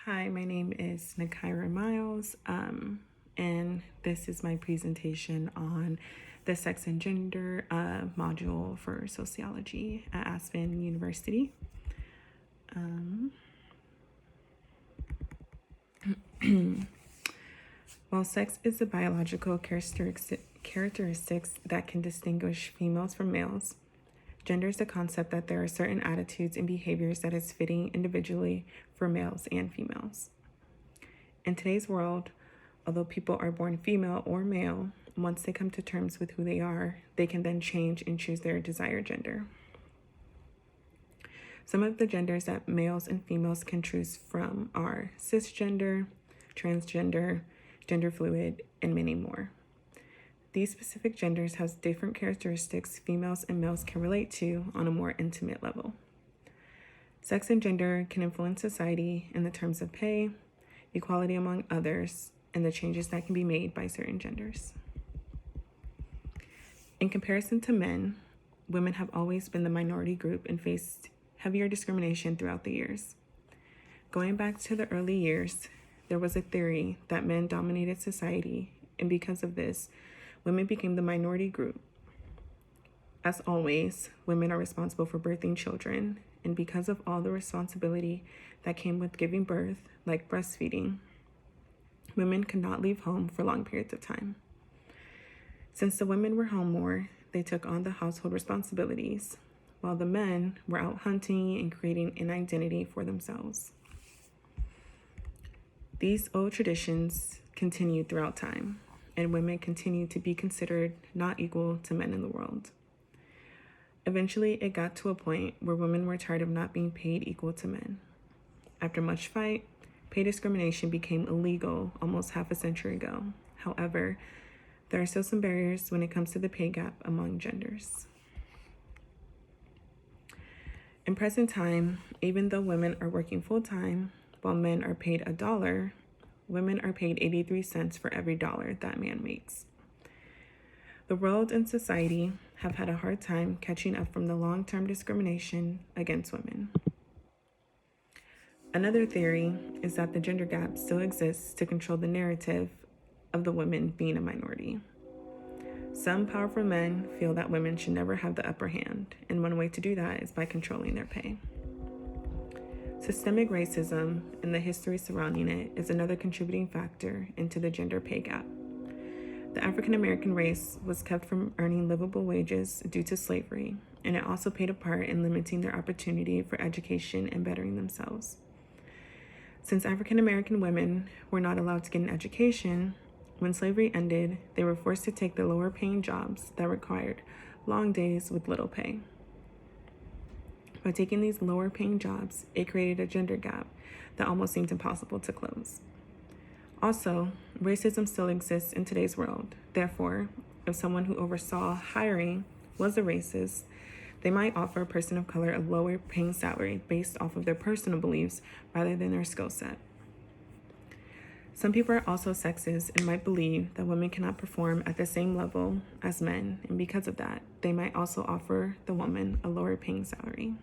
Hi, my name is Nakaira Miles, and this is my presentation on the sex and gender module for sociology at Aspen University. While sex is the biological characteristics that can distinguish females from males, gender is the concept that there are certain attitudes and behaviors that is fitting individually for males and females. In today's world, although people are born female or male, once they come to terms with who they are, they can then change and choose their desired gender. Some of the genders that males and females can choose from are cisgender, transgender, gender fluid, and many more. These specific genders have different characteristics females and males can relate to on a more intimate level. Sex and gender can influence society in the terms of pay, equality among others, and the changes that can be made by certain genders. In comparison to men, women have always been the minority group and faced heavier discrimination throughout the years. Going back to the early years, there was a theory that men dominated society, and because of this, women became the minority group. As always, women are responsible for birthing children, and because of all the responsibility that came with giving birth, like breastfeeding, women could not leave home for long periods of time. Since the women were home more, they took on the household responsibilities, while the men were out hunting and creating an identity for themselves. These old traditions continued throughout time, and women continued to be considered not equal to men in the world. Eventually, it got to a point where women were tired of not being paid equal to men. After much fight, pay discrimination became illegal almost half a century ago. However, there are still some barriers when it comes to the pay gap among genders. In present time, even though women are working full-time, while men are paid $1, women are paid 83 cents for every dollar that man makes. The world and society have had a hard time catching up from the long-term discrimination against women. Another theory is that the gender gap still exists to control the narrative of the women being a minority. Some powerful men feel that women should never have the upper hand, and one way to do that is by controlling their pay. Systemic racism and the history surrounding it is another contributing factor into the gender pay gap. The African American race was kept from earning livable wages due to slavery, and it also played a part in limiting their opportunity for education and bettering themselves. Since African American women were not allowed to get an education, when slavery ended, they were forced to take the lower paying jobs that required long days with little pay. By taking these lower paying jobs, it created a gender gap that almost seemed impossible to close. Also, racism still exists in today's world. Therefore, if someone who oversaw hiring was a racist, they might offer a person of color a lower paying salary based off of their personal beliefs rather than their skill set. Some people are also sexist and might believe that women cannot perform at the same level as men, and because of that, they might also offer the woman a lower paying salary.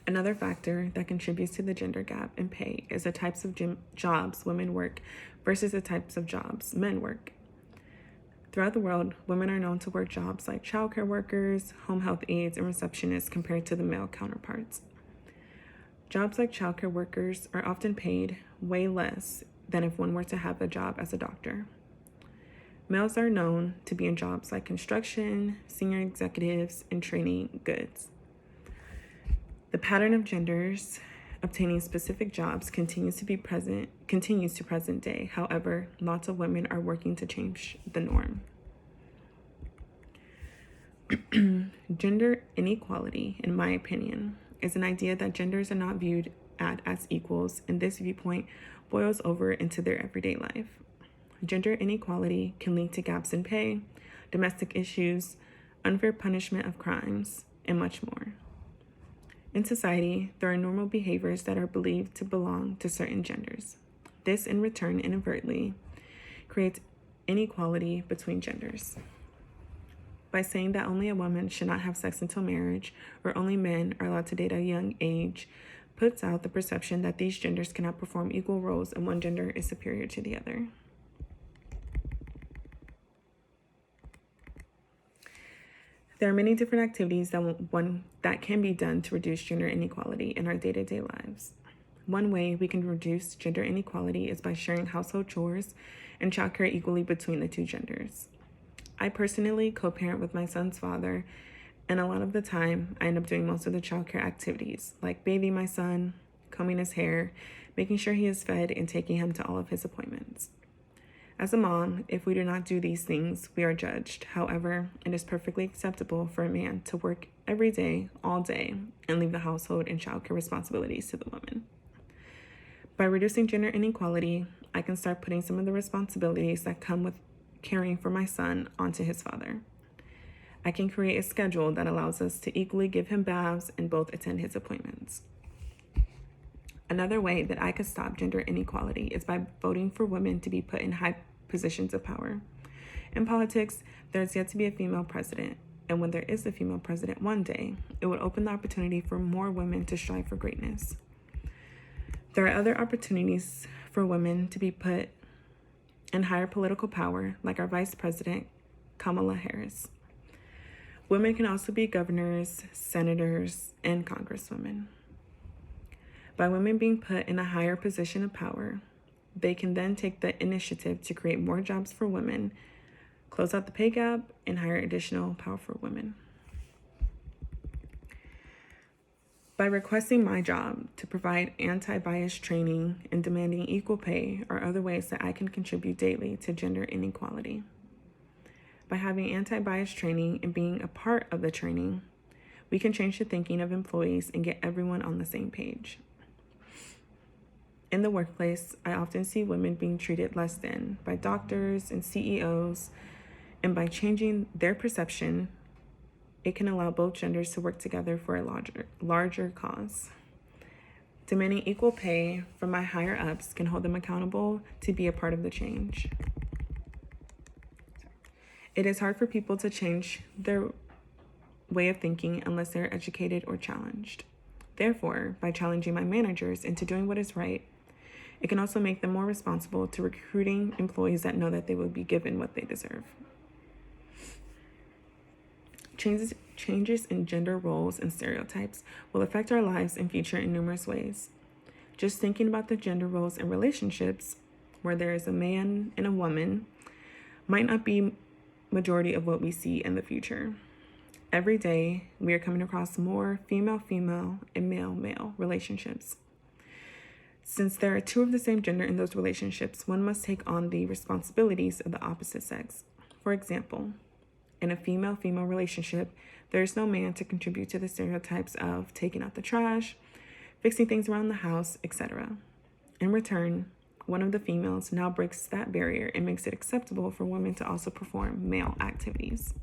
Another factor that contributes to the gender gap in pay is the types of jobs women work versus the types of jobs men work. Throughout the world, women are known to work jobs like childcare workers, home health aides, and receptionists compared to the male counterparts. Jobs like childcare workers are often paid way less than if one were to have a job as a doctor. Males are known to be in jobs like construction, senior executives, and training goods. The pattern of genders obtaining specific jobs continues to present day. However, lots of women are working to change the norm. Gender inequality, in my opinion, is an idea that genders are not viewed as equals, and this viewpoint boils over into their everyday life. Gender inequality can lead to gaps in pay, domestic issues, unfair punishment of crimes, and much more. In society, there are normal behaviors that are believed to belong to certain genders. This, in return, inadvertently creates inequality between genders. By saying that only a woman should not have sex until marriage, or only men are allowed to date at a young age, puts out the perception that these genders cannot perform equal roles and one gender is superior to the other. There are many different activities that can be done to reduce gender inequality in our day-to-day lives. One way we can reduce gender inequality is by sharing household chores and childcare equally between the two genders. I personally co-parent with my son's father, and a lot of the time I end up doing most of the childcare activities, like bathing my son, combing his hair, making sure he is fed, and taking him to all of his appointments. As a mom, if we do not do these things, we are judged. However, it is perfectly acceptable for a man to work every day, all day, and leave the household and childcare responsibilities to the woman. By reducing gender inequality, I can start putting some of the responsibilities that come with caring for my son onto his father. I can create a schedule that allows us to equally give him baths and both attend his appointments. Another way that I could stop gender inequality is by voting for women to be put in high positions of power. In politics, there's yet to be a female president, and when there is a female president one day, it would open the opportunity for more women to strive for greatness. There are other opportunities for women to be put in higher political power, like our Vice President, Kamala Harris. Women can also be governors, senators, and congresswomen. By women being put in a higher position of power, they can then take the initiative to create more jobs for women, close out the pay gap, and hire additional powerful women. By requesting my job to provide anti-bias training and demanding equal pay are other ways that I can contribute daily to gender inequality. By having anti-bias training and being a part of the training, we can change the thinking of employees and get everyone on the same page. In the workplace, I often see women being treated less than by doctors and CEOs, and by changing their perception, it can allow both genders to work together for a larger cause. Demanding equal pay from my higher ups can hold them accountable to be a part of the change. It is hard for people to change their way of thinking unless they're educated or challenged. Therefore, by challenging my managers into doing what is right, it can also make them more responsible to recruiting employees that know that they will be given what they deserve. Changes in gender roles and stereotypes will affect our lives and future in numerous ways. Just thinking about the gender roles and relationships, where there is a man and a woman, might not be majority of what we see in the future. Every day, we are coming across more female-female and male-male relationships. Since there are two of the same gender in those relationships, one must take on the responsibilities of the opposite sex. For example, in a female-female relationship, there is no man to contribute to the stereotypes of taking out the trash, fixing things around the house, etc. In return, one of the females now breaks that barrier and makes it acceptable for women to also perform male activities.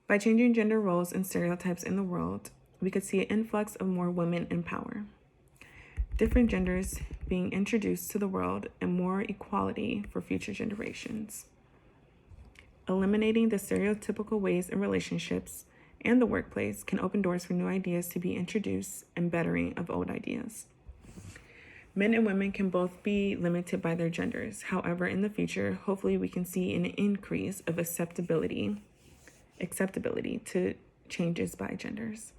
By changing gender roles and stereotypes in the world, we could see an influx of more women in power, different genders being introduced to the world, and more equality for future generations. Eliminating the stereotypical ways in relationships and the workplace can open doors for new ideas to be introduced and bettering of old ideas. Men and women can both be limited by their genders. However, in the future, hopefully we can see an increase of acceptability to changes by genders.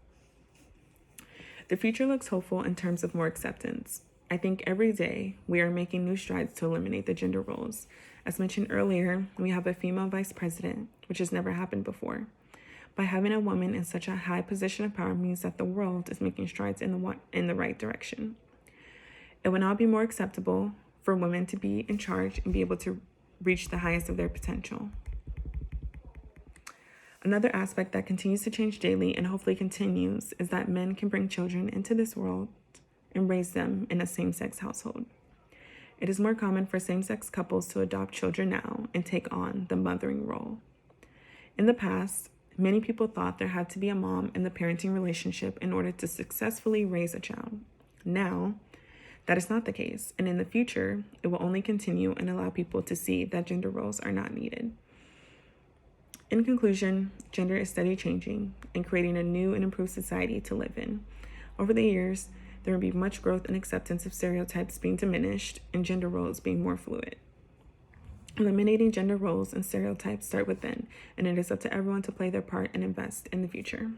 The future looks hopeful in terms of more acceptance. I think every day we are making new strides to eliminate the gender roles. As mentioned earlier, we have a female vice president, which has never happened before. By having a woman in such a high position of power means that the world is making strides in the right direction. It will now be more acceptable for women to be in charge and be able to reach the highest of their potential. Another aspect that continues to change daily and hopefully continues is that men can bring children into this world and raise them in a same-sex household. It is more common for same-sex couples to adopt children now and take on the mothering role. In the past, many people thought there had to be a mom in the parenting relationship in order to successfully raise a child. Now, that is not the case, and in the future, it will only continue and allow people to see that gender roles are not needed. In conclusion, gender is steadily changing and creating a new and improved society to live in. Over the years, there will be much growth and acceptance of stereotypes being diminished and gender roles being more fluid. Eliminating gender roles and stereotypes start within, and it is up to everyone to play their part and invest in the future.